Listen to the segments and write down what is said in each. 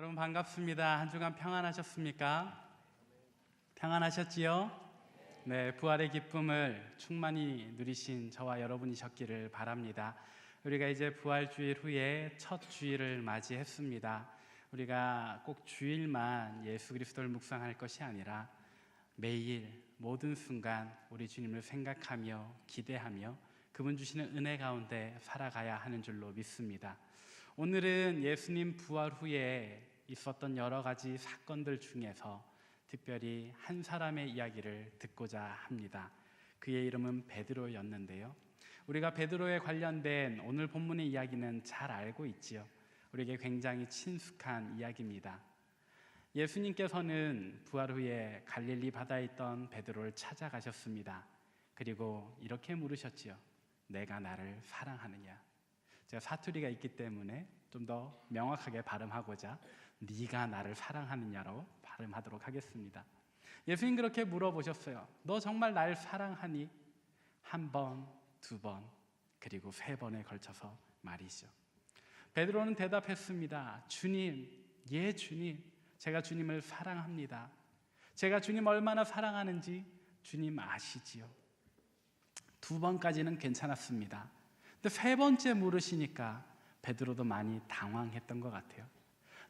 여러분 반갑습니다. 한 주간 평안하셨습니까? 평안하셨지요? 네, 부활의 기쁨을 충만히 누리신 저와 여러분이셨기를 바랍니다. 우리가 이제 부활주일 후에 첫 주일을 맞이했습니다. 우리가 꼭 주일만 예수 그리스도를 묵상할 것이 아니라 매일 모든 순간 우리 주님을 생각하며 기대하며 그분 주시는 은혜 가운데 살아가야 하는 줄로 믿습니다. 오늘은 예수님 부활 후에 있었던 여러 가지 사건들 중에서 특별히 한 사람의 이야기를 듣고자 합니다. 그의 이름은 베드로였는데요. 우리가 베드로에 관련된 오늘 본문의 이야기는 잘 알고 있지요. 우리에게 굉장히 친숙한 이야기입니다. 예수님께서는 부활 후에 갈릴리 바다에 있던 베드로를 찾아가셨습니다. 그리고 이렇게 물으셨지요. 내가 나를 사랑하느냐? 제가 사투리가 있기 때문에 좀 더 명확하게 발음하고자 네가 나를 사랑하느냐로 발음하도록 하겠습니다. 예수님 그렇게 물어보셨어요. 너 정말 날 사랑하니? 한 번, 두 번, 그리고 세 번에 걸쳐서 말이죠. 베드로는 대답했습니다. 주님, 예 주님, 제가 주님을 사랑합니다. 제가 주님 얼마나 사랑하는지 주님 아시지요. 두 번까지는 괜찮았습니다. 근데 세 번째 물으시니까 베드로도 많이 당황했던 것 같아요.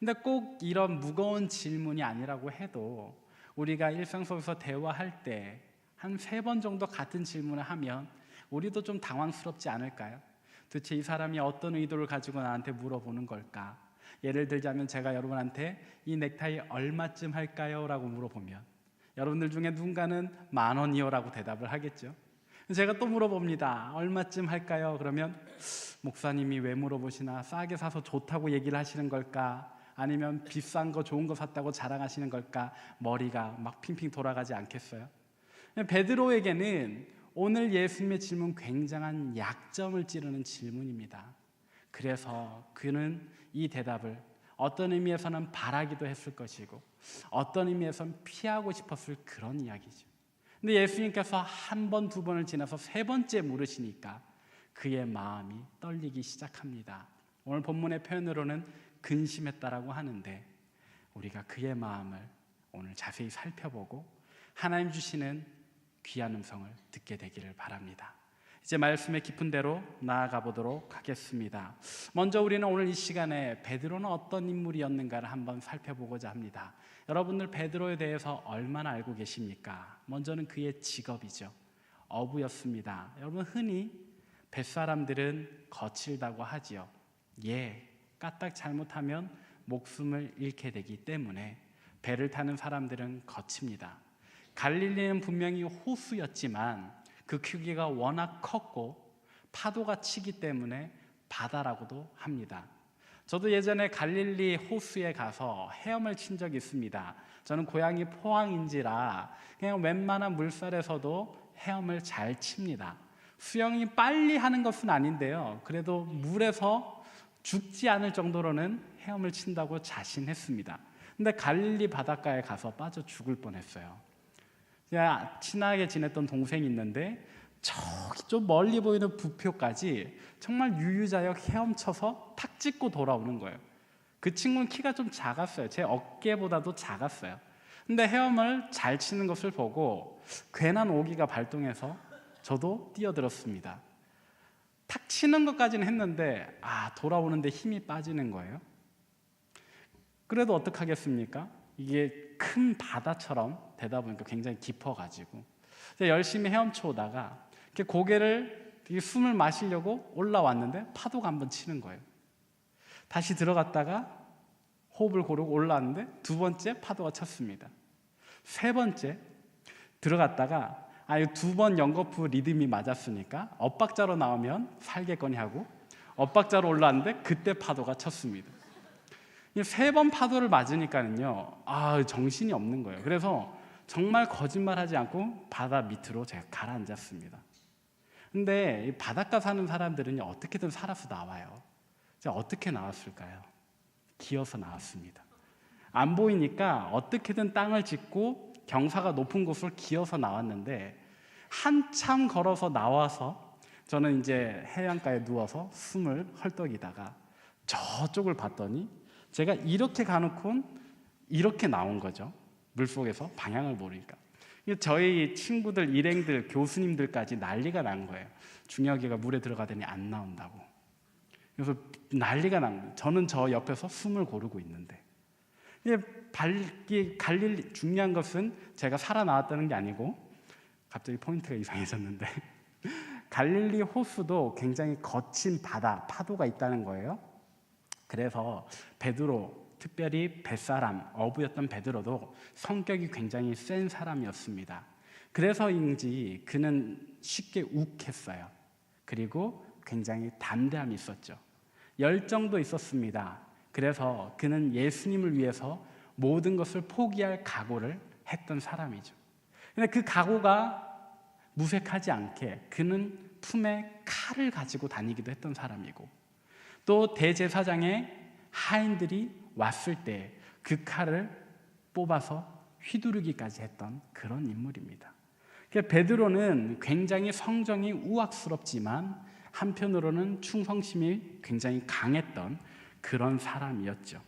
근데 꼭 이런 무거운 질문이 아니라고 해도 우리가 일상 속에서 대화할 때 한 세 번 정도 같은 질문을 하면 우리도 좀 당황스럽지 않을까요? 도대체 이 사람이 어떤 의도를 가지고 나한테 물어보는 걸까? 예를 들자면 제가 여러분한테 이 넥타이 얼마쯤 할까요? 라고 물어보면 여러분들 중에 누군가는 10,000원이요 라고 대답을 하겠죠. 제가 또 물어봅니다. 얼마쯤 할까요? 그러면 목사님이 왜 물어보시나? 싸게 사서 좋다고 얘기를 하시는 걸까? 아니면 비싼 거 좋은 거 샀다고 자랑하시는 걸까? 머리가 막 핑핑 돌아가지 않겠어요? 베드로에게는 오늘 예수님의 질문 굉장한 약점을 찌르는 질문입니다. 그래서 그는 이 대답을 어떤 의미에서는 바라기도 했을 것이고 어떤 의미에서는 피하고 싶었을 그런 이야기죠. 근데 예수님께서 한 번, 두 번을 지나서 세 번째 물으시니까 그의 마음이 떨리기 시작합니다. 오늘 본문의 표현으로는 근심했다라고 하는데 우리가 그의 마음을 오늘 자세히 살펴보고 하나님 주시는 귀한 음성을 듣게 되기를 바랍니다. 이제 말씀의 깊은 대로 나아가 보도록 하겠습니다. 먼저 우리는 오늘 이 시간에 베드로는 어떤 인물이었는가를 한번 살펴보고자 합니다. 여러분들 베드로에 대해서 얼마나 알고 계십니까? 먼저는 그의 직업이죠. 어부였습니다. 여러분 흔히 뱃사람들은 거칠다고 하지요. 까딱 잘못하면 목숨을 잃게 되기 때문에 배를 타는 사람들은 거칩니다. 갈릴리는 분명히 호수였지만 그 크기가 워낙 컸고 파도가 치기 때문에 바다라고도 합니다. 저도 예전에 갈릴리 호수에 가서 헤엄을 친 적이 있습니다. 저는 고향이 포항인지라 그냥 웬만한 물살에서도 헤엄을 잘 칩니다. 수영이 빨리 하는 것은 아닌데요. 그래도 물에서 죽지 않을 정도로는 헤엄을 친다고 자신했습니다. 근데 갈릴리 바닷가에 가서 빠져 죽을 뻔했어요. 제가 친하게 지냈던 동생이 있는데 저기 좀 멀리 보이는 부표까지 정말 유유자적 헤엄쳐서 탁 찍고 돌아오는 거예요. 그 친구는 키가 좀 작았어요. 제 어깨보다도 작았어요. 근데 헤엄을 잘 치는 것을 보고 괜한 오기가 발동해서 저도 뛰어들었습니다. 탁 치는 것까지는 했는데 돌아오는데 힘이 빠지는 거예요. 그래도 어떡하겠습니까? 이게 큰 바다처럼 되다 보니까 굉장히 깊어가지고 열심히 헤엄쳐 오다가 이렇게 고개를 숨을 마시려고 올라왔는데 파도가 한번 치는 거예요. 다시 들어갔다가 호흡을 고르고 올라왔는데 두 번째 파도가 쳤습니다. 세 번째 들어갔다가 두 번 연거푸 리듬이 맞았으니까 엇박자로 나오면 살겠거니 하고 엇박자로 올라왔는데 그때 파도가 쳤습니다. 세 번 파도를 맞으니까는요, 정신이 없는 거예요. 그래서 정말 거짓말하지 않고 바다 밑으로 제가 가라앉았습니다. 근데 이 바닷가 사는 사람들은 어떻게든 살아서 나와요. 제가 어떻게 나왔을까요? 기어서 나왔습니다. 안 보이니까 어떻게든 땅을 짚고 경사가 높은 곳을 기어서 나왔는데 한참 걸어서 나와서 저는 이제 해안가에 누워서 숨을 헐떡이다가 저쪽을 봤더니 제가 이렇게 가놓고 이렇게 나온 거죠. 물속에서 방향을 모르니까. 저희 친구들, 일행들, 교수님들까지 난리가 난 거예요. 중혁이가 물에 들어가더니 안 나온다고. 그래서 난리가 난 거예요. 저는 저 옆에서 숨을 고르고 있는데. 중요한 것은 제가 살아나왔다는 게 아니고, 갑자기 포인트가 이상해졌는데 갈릴리 호수도 굉장히 거친 바다, 파도가 있다는 거예요. 그래서 베드로, 특별히 뱃사람, 어부였던 베드로도 성격이 굉장히 센 사람이었습니다. 그래서인지 그는 쉽게 욱했어요. 그리고 굉장히 담대함이 있었죠. 열정도 있었습니다. 그래서 그는 예수님을 위해서 모든 것을 포기할 각오를 했던 사람이죠. 그런데 그 각오가 무색하지 않게 그는 품에 칼을 가지고 다니기도 했던 사람이고, 또 대제사장의 하인들이 왔을 때 그 칼을 뽑아서 휘두르기까지 했던 그런 인물입니다. 베드로는 굉장히 성정이 우악스럽지만 한편으로는 충성심이 굉장히 강했던 그런 사람이었죠.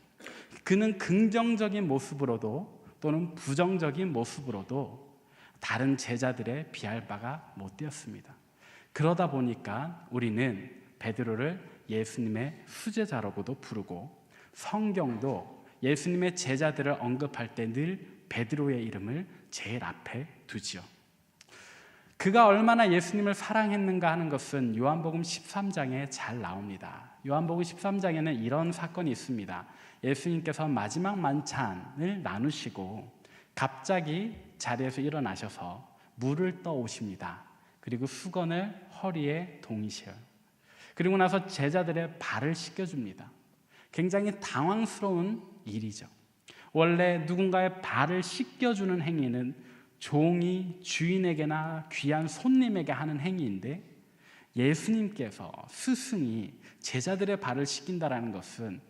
그는 긍정적인 모습으로도 또는 부정적인 모습으로도 다른 제자들에 비할 바가 못 되었습니다. 그러다 보니까 우리는 베드로를 예수님의 수제자라고도 부르고, 성경도 예수님의 제자들을 언급할 때 늘 베드로의 이름을 제일 앞에 두지요. 그가 얼마나 예수님을 사랑했는가 하는 것은 요한복음 13장에 잘 나옵니다. 요한복음 13장에는 이런 사건이 있습니다. 예수님께서 마지막 만찬을 나누시고 갑자기 자리에서 일어나셔서 물을 떠오십니다. 그리고 수건을 허리에 동이셔요. 그리고 나서 제자들의 발을 씻겨줍니다. 굉장히 당황스러운 일이죠. 원래 누군가의 발을 씻겨주는 행위는 종이 주인에게나 귀한 손님에게 하는 행위인데, 예수님께서, 스승이 제자들의 발을 씻긴다라는 것은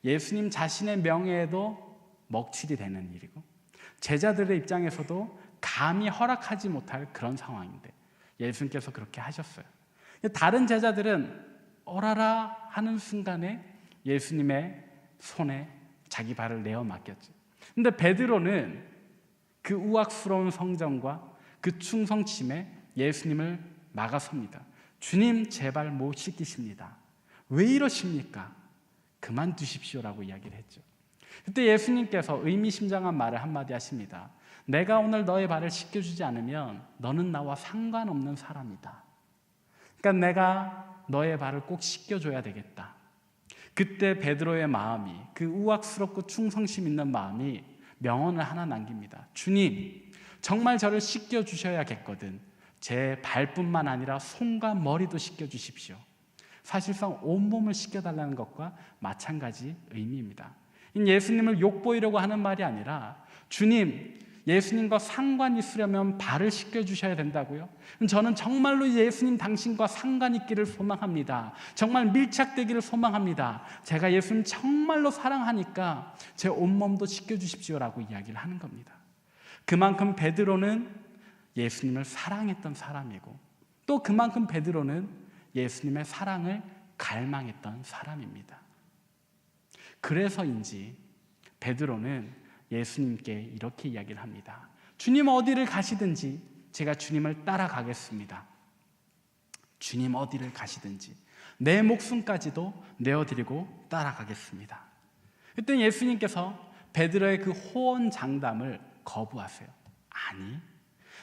예수님 자신의 명예에도 먹칠이 되는 일이고, 제자들의 입장에서도 감히 허락하지 못할 그런 상황인데 예수님께서 그렇게 하셨어요. 다른 제자들은 어라라 하는 순간에 예수님의 손에 자기 발을 내어 맡겼죠. 근데 베드로는 그 우악스러운 성정과 그 충성심에 예수님을 막아섭니다. 주님, 제발 못 씻기십니다. 왜 이러십니까? 그만두십시오라고 이야기를 했죠. 그때 예수님께서 의미심장한 말을 한마디 하십니다. 내가 오늘 너의 발을 씻겨주지 않으면 너는 나와 상관없는 사람이다. 그러니까 내가 너의 발을 꼭 씻겨줘야 되겠다. 그때 베드로의 마음이, 그 우악스럽고 충성심 있는 마음이 명언을 하나 남깁니다. 주님, 정말 저를 씻겨주셔야겠거든. 제 발뿐만 아니라 손과 머리도 씻겨주십시오. 사실상 온몸을 씻겨달라는 것과 마찬가지 의미입니다. 예수님을 욕보이려고 하는 말이 아니라, 주님, 예수님과 상관 있으려면 발을 씻겨주셔야 된다고요? 저는 정말로 예수님 당신과 상관 있기를 소망합니다. 정말 밀착되기를 소망합니다. 제가 예수님 정말로 사랑하니까 제 온몸도 씻겨주십시오라고 이야기를 하는 겁니다. 그만큼 베드로는 예수님을 사랑했던 사람이고, 또 그만큼 베드로는 예수님의 사랑을 갈망했던 사람입니다. 그래서인지 베드로는 예수님께 이렇게 이야기를 합니다. 주님 어디를 가시든지 제가 주님을 따라가겠습니다. 주님 어디를 가시든지 내 목숨까지도 내어드리고 따라가겠습니다. 그때 예수님께서 베드로의 그 호언장담을 거부하세요. 아니,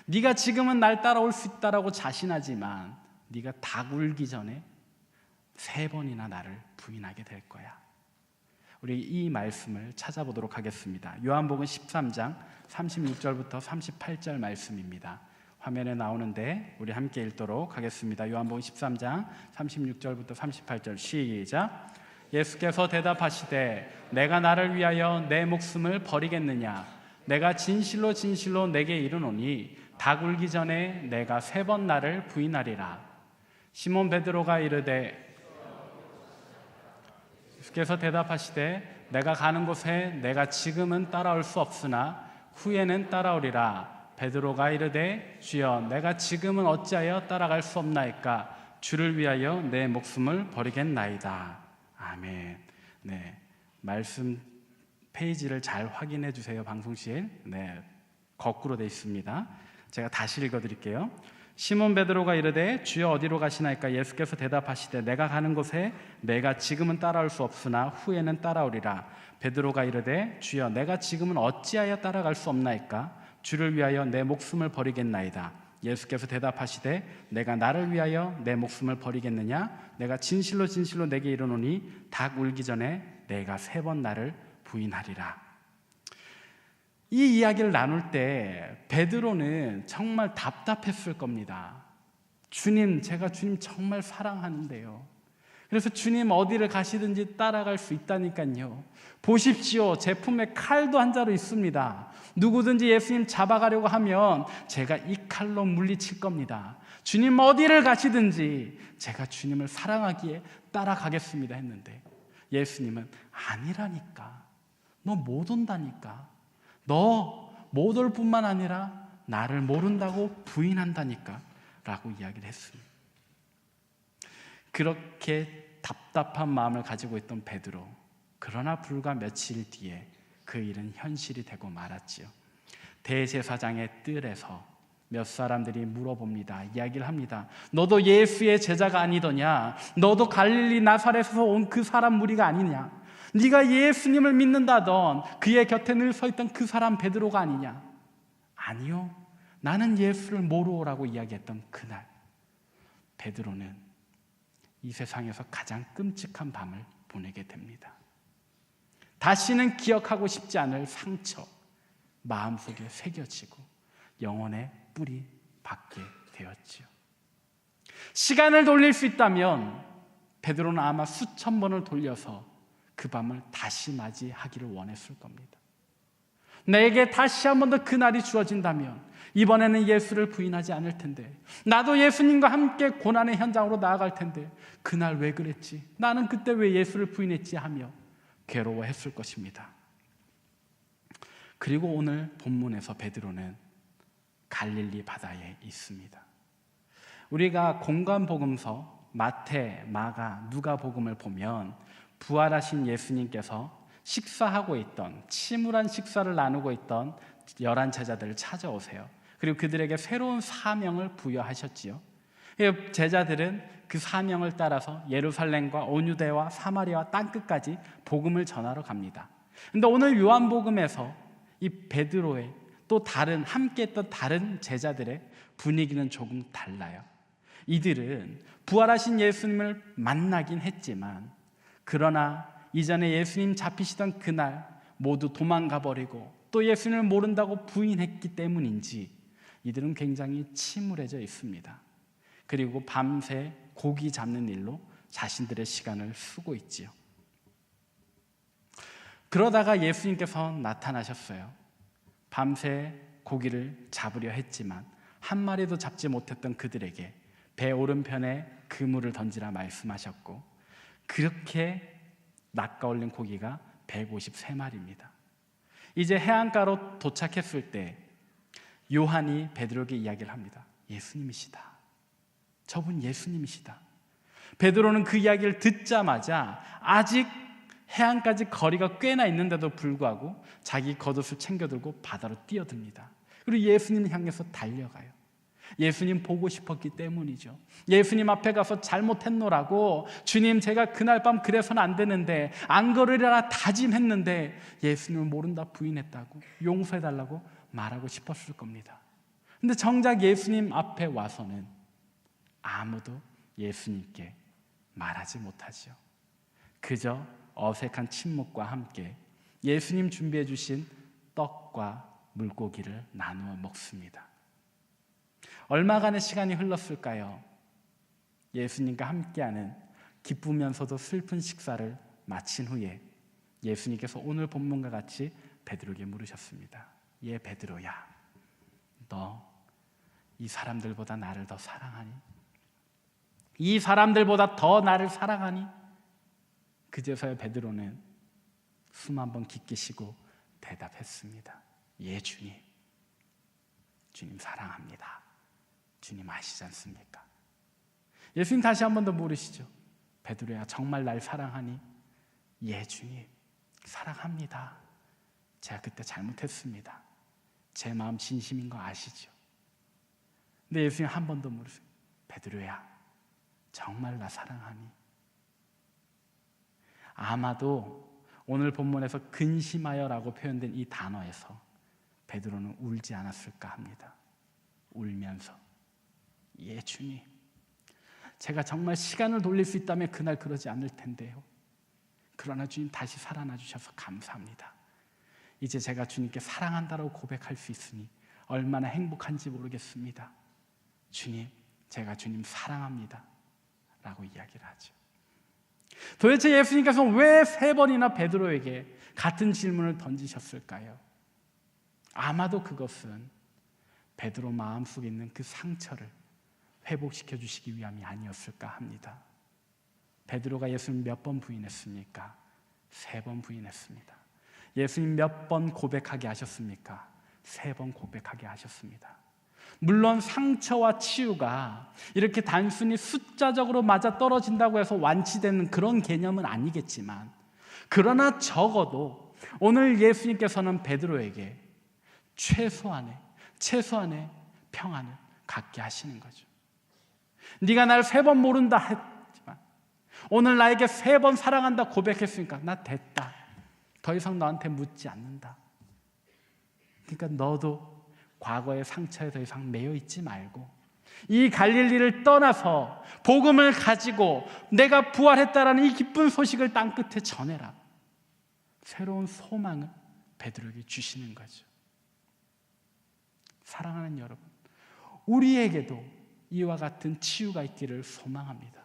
네가 지금은 날 따라올 수 있다라고 자신하지만 네가 닭 울기 전에 3번이나 나를 부인하게 될 거야. 우리 이 말씀을 찾아보도록 하겠습니다. 요한복음 13장 36절부터 38절 말씀입니다. 화면에 나오는데 우리 함께 읽도록 하겠습니다. 요한복음 13장 36절부터 38절 시작. 예수께서 대답하시되 내가 나를 위하여 내 목숨을 버리겠느냐? 내가 진실로 진실로 내게 이르노니 닭 울기 전에 내가 3번 나를 부인하리라. 시몬 베드로가 이르되, 예수께서 대답하시되 내가 가는 곳에 내가 지금은 따라올 수 없으나 후에는 따라오리라. 베드로가 이르되 주여, 내가 지금은 어찌하여 따라갈 수 없나이까? 주를 위하여 내 목숨을 버리겠나이다. 아멘. 네, 말씀 페이지를 잘 확인해 주세요. 방송실. 네, 거꾸로 되어 있습니다. 제가 다시 읽어드릴게요. 시몬 베드로가 이르되 주여 어디로 가시나이까? 예수께서 대답하시되 내가 가는 곳에 내가 지금은 따라올 수 없으나 후에는 따라오리라. 베드로가 이르되 주여 내가 지금은 어찌하여 따라갈 수 없나이까? 주를 위하여 내 목숨을 버리겠나이다. 예수께서 대답하시되 내가 나를 위하여 내 목숨을 버리겠느냐? 내가 진실로 진실로 내게 이르노니 닭 울기 전에 내가 3번 나를 부인하리라. 이 이야기를 나눌 때 베드로는 정말 답답했을 겁니다. 주님, 제가 주님 정말 사랑하는데요. 그래서 주님 어디를 가시든지 따라갈 수 있다니까요. 보십시오, 제 품에 칼도 한 자루 있습니다. 누구든지 예수님 잡아가려고 하면 제가 이 칼로 물리칠 겁니다. 주님 어디를 가시든지 제가 주님을 사랑하기에 따라가겠습니다 했는데 예수님은 아니라니까. 너 못 온다니까. 너 못 올 뿐만 아니라 나를 모른다고 부인한다니까 라고 이야기를 했습니다. 그렇게 답답한 마음을 가지고 있던 베드로, 그러나 불과 며칠 뒤에 그 일은 현실이 되고 말았지요. 대제사장의 뜰에서 몇 사람들이 물어봅니다. 이야기를 합니다. 너도 예수의 제자가 아니더냐? 너도 갈릴리 나사렛에서 온 그 사람 무리가 아니냐? 네가 예수님을 믿는다던 그의 곁에 늘 서 있던 그 사람 베드로가 아니냐? 아니요, 나는 예수를 모르오라고 이야기했던 그날 베드로는 이 세상에서 가장 끔찍한 밤을 보내게 됩니다. 다시는 기억하고 싶지 않을 상처 마음속에 새겨지고 영혼의 뿌리 박게 되었지요. 시간을 돌릴 수 있다면 베드로는 아마 수천 번을 돌려서 그 밤을 다시 맞이하기를 원했을 겁니다. 내게 다시 한 번 더 그날이 주어진다면 이번에는 예수를 부인하지 않을 텐데, 나도 예수님과 함께 고난의 현장으로 나아갈 텐데 그날 왜 그랬지? 나는 그때 왜 예수를 부인했지? 하며 괴로워했을 것입니다. 그리고 오늘 본문에서 베드로는 갈릴리 바다에 있습니다. 우리가 공관복음서 마태, 마가, 누가복음을 보면 부활하신 예수님께서 식사하고 있던, 침울한 식사를 나누고 있던 11 제자들을 찾아오세요. 그리고 그들에게 새로운 사명을 부여하셨지요. 제자들은 그 사명을 따라서 예루살렘과 온유대와 사마리아와 땅끝까지 복음을 전하러 갑니다. 그런데 오늘 요한복음에서 이 베드로의 또 다른 함께했던 다른 제자들의 분위기는 조금 달라요. 이들은 부활하신 예수님을 만나긴 했지만, 그러나 이전에 예수님 잡히시던 그날 모두 도망가 버리고 또 예수님을 모른다고 부인했기 때문인지 이들은 굉장히 침울해져 있습니다. 그리고 밤새 고기 잡는 일로 자신들의 시간을 쓰고 있지요. 그러다가 예수님께서 나타나셨어요. 밤새 고기를 잡으려 했지만 한 마리도 잡지 못했던 그들에게 배 오른편에 그물을 던지라 말씀하셨고, 그렇게 낚아올린 고기가 153마리입니다. 이제 해안가로 도착했을 때 요한이 베드로에게 이야기를 합니다. 예수님이시다. 저분 예수님이시다. 베드로는 그 이야기를 듣자마자 아직 해안까지 거리가 꽤나 있는데도 불구하고 자기 겉옷을 챙겨들고 바다로 뛰어듭니다. 그리고 예수님을 향해서 달려가요. 예수님 보고 싶었기 때문이죠. 예수님 앞에 가서 잘못했노라고, 주님 제가 그날 밤 그래서는 안 되는데 안 걸으리라 다짐했는데 예수님을 모른다 부인했다고, 용서해달라고 말하고 싶었을 겁니다. 근데 정작 예수님 앞에 와서는 아무도 예수님께 말하지 못하죠. 그저 어색한 침묵과 함께 예수님 준비해 주신 떡과 물고기를 나누어 먹습니다. 얼마간의 시간이 흘렀을까요? 예수님과 함께하는 기쁘면서도 슬픈 식사를 마친 후에 예수님께서 오늘 본문과 같이 베드로에게 물으셨습니다. 예, 베드로야, 너 이 사람들보다 나를 더 사랑하니? 이 사람들보다 더 나를 사랑하니? 그제서야 베드로는 숨 한번 깊게 쉬고 대답했습니다. 예, 주님. 주님 사랑합니다. 주님 아시지 않습니까? 예수님 다시 한 번 더 물으시죠. 베드로야, 정말 날 사랑하니? 예, 주님. 사랑합니다. 제가 그때 잘못했습니다. 제 마음 진심인 거 아시죠? 근데 예수님 한 번 더 물으세요. 베드로야, 정말 나 사랑하니? 아마도 오늘 본문에서 근심하여라고 표현된 이 단어에서 베드로는 울지 않았을까 합니다. 울면서, 예 주님, 제가 정말 시간을 돌릴 수 있다면 그날 그러지 않을 텐데요. 그러나 주님 다시 살아나 주셔서 감사합니다. 이제 제가 주님께 사랑한다고 고백할 수 있으니 얼마나 행복한지 모르겠습니다. 주님, 제가 주님 사랑합니다 라고 이야기를 하죠. 도대체 예수님께서 왜 3번이나 베드로에게 같은 질문을 던지셨을까요? 아마도 그것은 베드로 마음속에 있는 그 상처를 회복시켜 주시기 위함이 아니었을까 합니다. 베드로가 예수님 몇 번 부인했습니까? 3번 부인했습니다. 예수님 몇 번 고백하게 하셨습니까? 3번 고백하게 하셨습니다. 물론 상처와 치유가 이렇게 단순히 숫자적으로 맞아떨어진다고 해서 완치되는 그런 개념은 아니겠지만, 그러나 적어도 오늘 예수님께서는 베드로에게 최소한의 평안을 갖게 하시는 거죠. 네가 날 3번 모른다 했지만 오늘 나에게 3번 사랑한다 고백했으니까 나 됐다. 더 이상 너한테 묻지 않는다. 그러니까 너도 과거의 상처에 더 이상 매여 있지 말고 이 갈릴리를 떠나서 복음을 가지고 내가 부활했다라는 이 기쁜 소식을 땅끝에 전해라. 새로운 소망을 베드로에게 주시는 거죠. 사랑하는 여러분, 우리에게도 이와 같은 치유가 있기를 소망합니다.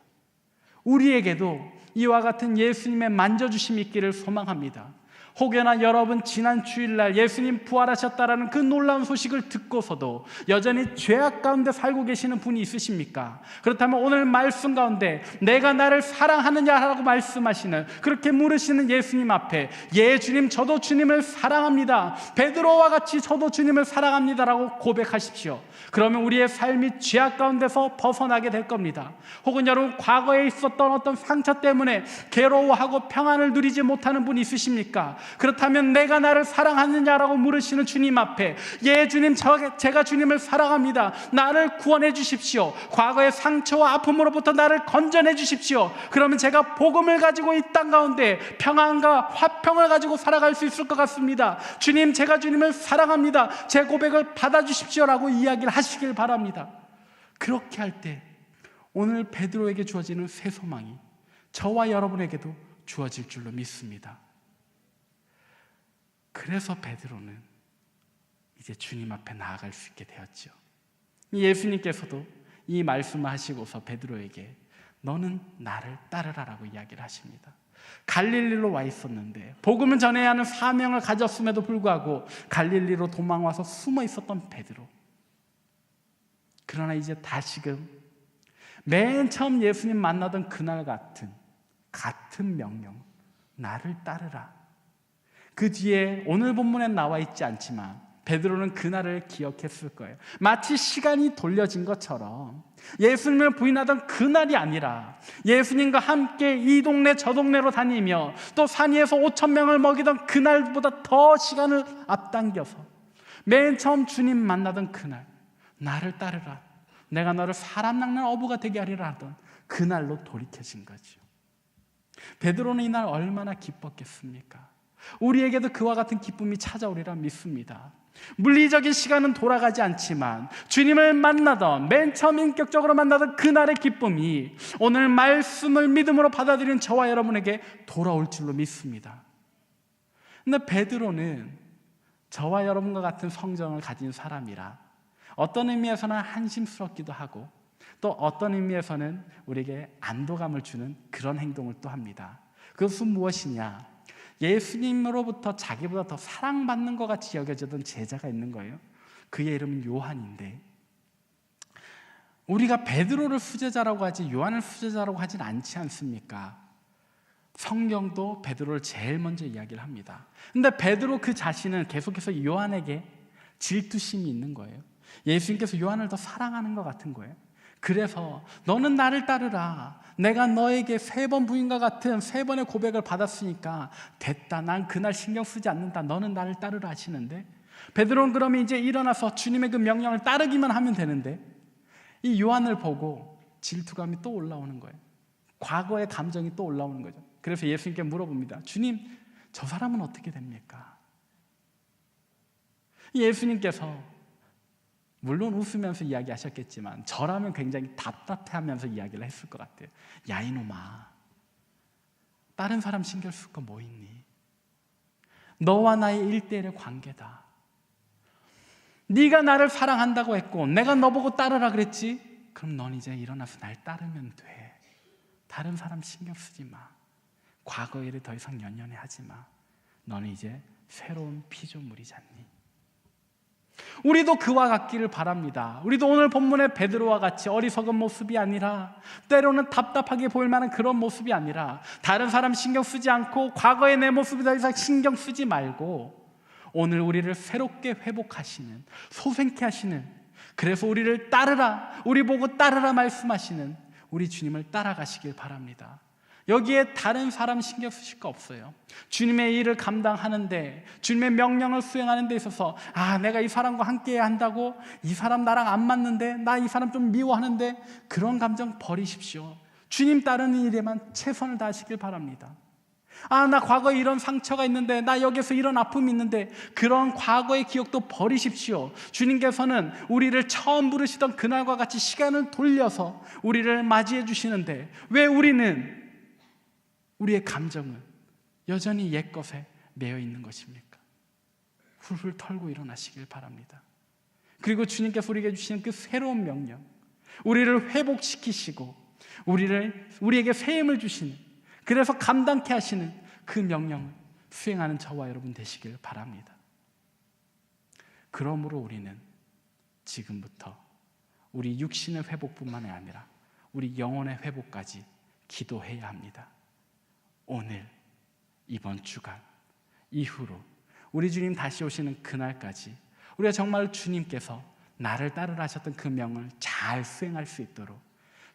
우리에게도 이와 같은 예수님의 만져주심이 있기를 소망합니다. 혹여나 여러분 지난 주일날 예수님 부활하셨다라는 그 놀라운 소식을 듣고서도 여전히 죄악 가운데 살고 계시는 분이 있으십니까? 그렇다면 오늘 말씀 가운데 내가 나를 사랑하느냐라고 말씀하시는, 그렇게 물으시는 예수님 앞에 예 주님, 저도 주님을 사랑합니다, 베드로와 같이 저도 주님을 사랑합니다라고 고백하십시오. 그러면 우리의 삶이 죄악 가운데서 벗어나게 될 겁니다. 혹은 여러분 과거에 있었던 어떤 상처 때문에 괴로워하고 평안을 누리지 못하는 분이 있으십니까? 그렇다면 내가 나를 사랑하느냐라고 물으시는 주님 앞에 예 주님, 제가 주님을 사랑합니다, 나를 구원해 주십시오, 과거의 상처와 아픔으로부터 나를 건져내 주십시오. 그러면 제가 복음을 가지고 이 땅 가운데 평안과 화평을 가지고 살아갈 수 있을 것 같습니다. 주님, 제가 주님을 사랑합니다, 제 고백을 받아주십시오라고 이야기를 하시길 바랍니다. 그렇게 할 때 오늘 베드로에게 주어지는 새 소망이 저와 여러분에게도 주어질 줄로 믿습니다. 그래서 베드로는 이제 주님 앞에 나아갈 수 있게 되었죠. 예수님께서도 이 말씀을 하시고서 베드로에게 너는 나를 따르라라고 이야기를 하십니다. 갈릴리로 와 있었는데 복음을 전해야 하는 사명을 가졌음에도 불구하고 갈릴리로 도망와서 숨어 있었던 베드로, 그러나 이제 다시금 맨 처음 예수님 만나던 그날 같은 명령, 나를 따르라. 그 뒤에 오늘 본문에 나와 있지 않지만 베드로는 그날을 기억했을 거예요. 마치 시간이 돌려진 것처럼 예수님을 부인하던 그날이 아니라 예수님과 함께 이 동네 저 동네로 다니며 또 산 위에서 5,000명을 먹이던 그날보다 더 시간을 앞당겨서 맨 처음 주님 만나던 그날, 나를 따르라, 내가 너를 사람 낚는 어부가 되게 하리라 하던 그날로 돌이켜진 거죠. 베드로는 이날 얼마나 기뻤겠습니까? 우리에게도 그와 같은 기쁨이 찾아오리라 믿습니다. 물리적인 시간은 돌아가지 않지만 주님을 만나던, 맨 처음 인격적으로 만나던 그날의 기쁨이 오늘 말씀을 믿음으로 받아들이는 저와 여러분에게 돌아올 줄로 믿습니다. 근데 베드로는 저와 여러분과 같은 성정을 가진 사람이라 어떤 의미에서는 한심스럽기도 하고 또 어떤 의미에서는 우리에게 안도감을 주는 그런 행동을 또 합니다. 그것은 무엇이냐? 예수님으로부터 자기보다 더 사랑받는 것 같이 여겨지던 제자가 있는 거예요. 그의 이름은 요한인데, 우리가 베드로를 수제자라고 하지 요한을 수제자라고 하진 않지 않습니까? 성경도 베드로를 제일 먼저 이야기를 합니다. 근데 베드로 그 자신은 계속해서 요한에게 질투심이 있는 거예요. 예수님께서 요한을 더 사랑하는 것 같은 거예요. 그래서 너는 나를 따르라. 내가 너에게 3번 부인과 같은 3번의 고백을 받았으니까 됐다. 난 그날 신경 쓰지 않는다. 너는 나를 따르라 하시는데, 베드로는 그러면 이제 일어나서 주님의 그 명령을 따르기만 하면 되는데, 이 요한을 보고 질투감이 또 올라오는 거예요. 과거의 감정이 또 올라오는 거죠. 그래서 예수님께 물어봅니다. 주님, 저 사람은 어떻게 됩니까? 예수님께서 물론 웃으면서 이야기하셨겠지만 저라면 굉장히 답답해하면서 이야기를 했을 것 같아요. 야 이놈아, 다른 사람 신경 쓸 거 뭐 있니? 너와 나의 1대1의 관계다. 네가 나를 사랑한다고 했고 내가 너보고 따르라 그랬지? 그럼 넌 이제 일어나서 날 따르면 돼. 다른 사람 신경 쓰지 마. 과거 일을 더 이상 연연해 하지 마. 너는 이제 새로운 피조물이잖니. 우리도 그와 같기를 바랍니다. 우리도 오늘 본문의 베드로와 같이 어리석은 모습이 아니라, 때로는 답답하게 보일 만한 그런 모습이 아니라, 다른 사람 신경 쓰지 않고 과거의 내 모습이 더 이상 신경 쓰지 말고 오늘 우리를 새롭게 회복하시는, 소생케 하시는, 그래서 우리를 따르라, 우리 보고 따르라 말씀하시는 우리 주님을 따라가시길 바랍니다. 여기에 다른 사람 신경 쓰실 거 없어요. 주님의 일을 감당하는데, 주님의 명령을 수행하는 데 있어서 내가 이 사람과 함께 해야 한다고, 이 사람 나랑 안 맞는데, 나 이 사람 좀 미워하는데, 그런 감정 버리십시오. 주님 따르는 일에만 최선을 다하시길 바랍니다. 나 과거에 이런 상처가 있는데, 나 여기서 이런 아픔이 있는데, 그런 과거의 기억도 버리십시오. 주님께서는 우리를 처음 부르시던 그날과 같이 시간을 돌려서 우리를 맞이해 주시는데, 왜 우리의 감정은 여전히 옛것에 매여 있는 것입니까? 훌훌 털고 일어나시길 바랍니다. 그리고 주님께서 우리에게 주시는 그 새로운 명령, 우리를 회복시키시고 우리에게 새 힘을 주시는, 그래서 감당케 하시는 그 명령을 수행하는 저와 여러분 되시길 바랍니다. 그러므로 우리는 지금부터 우리 육신의 회복뿐만 아니라 우리 영혼의 회복까지 기도해야 합니다. 오늘, 이번 주간, 이후로 우리 주님 다시 오시는 그날까지 우리가 정말 주님께서 나를 따르라 하셨던 그 명을 잘 수행할 수 있도록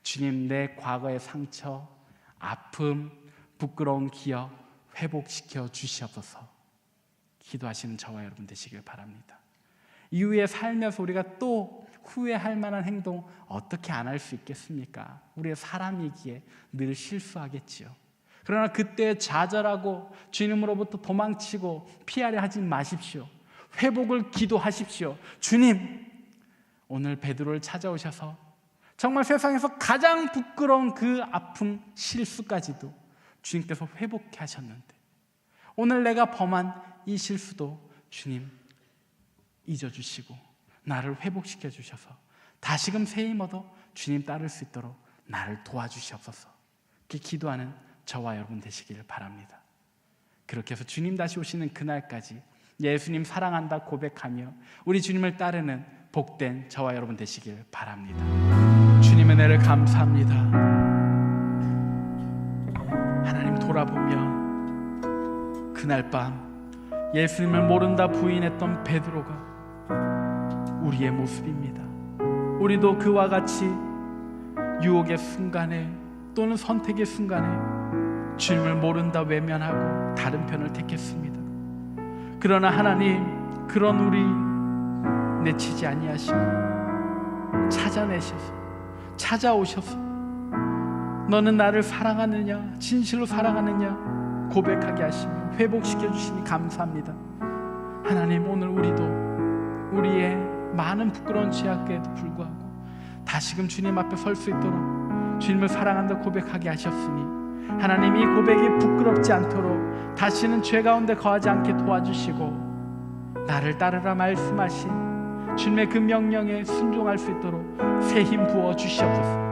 주님, 내 과거의 상처, 아픔, 부끄러운 기억 회복시켜 주시옵소서 기도하시는 저와 여러분 되시길 바랍니다. 이후에 살면서 우리가 또 후회할 만한 행동 어떻게 안 할 수 있겠습니까? 우리의 사람이기에 늘 실수하겠지요. 그러나 그때 좌절하고 주님으로부터 도망치고 피하려 하지 마십시오. 회복을 기도하십시오. 주님, 오늘 베드로를 찾아오셔서 정말 세상에서 가장 부끄러운 그 아픔, 실수까지도 주님께서 회복케 하셨는데, 오늘 내가 범한 이 실수도 주님 잊어주시고 나를 회복시켜 주셔서 다시금 새 힘 얻어 주님 따를 수 있도록 나를 도와주시옵소서. 그렇게 기도하는 저와 여러분 되시길 바랍니다. 그렇게 해서 주님 다시 오시는 그날까지 예수님 사랑한다 고백하며 우리 주님을 따르는 복된 저와 여러분 되시길 바랍니다. 주님의 은혜를 감사합니다. 하나님, 돌아보며 그날 밤 예수님을 모른다 부인했던 베드로가 우리의 모습입니다. 우리도 그와 같이 유혹의 순간에 또는 선택의 순간에 주님을 모른다 외면하고 다른 편을 택했습니다. 그러나 하나님, 그런 우리 내치지 아니하시고 찾아내셔서 찾아오셔서 너는 나를 사랑하느냐, 진실로 사랑하느냐 고백하게 하시며 회복시켜 주시니 감사합니다. 하나님, 오늘 우리도 우리의 많은 부끄러운 죄악에도 불구하고 다시금 주님 앞에 설 수 있도록 주님을 사랑한다 고백하게 하셨으니 하나님, 이 고백이 부끄럽지 않도록 다시는 죄 가운데 거하지 않게 도와주시고 나를 따르라 말씀하신 주님의 그 명령에 순종할 수 있도록 새 힘 부어 주시옵소서.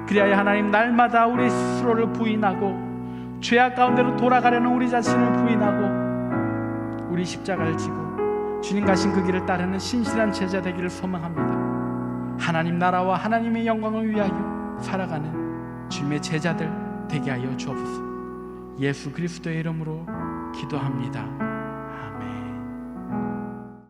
그리하여 하나님, 날마다 우리 스스로를 부인하고 죄악 가운데로 돌아가려는 우리 자신을 부인하고 우리 십자가를 지고 주님 가신 그 길을 따르는 신실한 제자 되기를 소망합니다. 하나님 나라와 하나님의 영광을 위하여 살아가는 주님의 제자들 되게 하여 주옵소서. 예수 그리스도의 이름으로 기도합니다.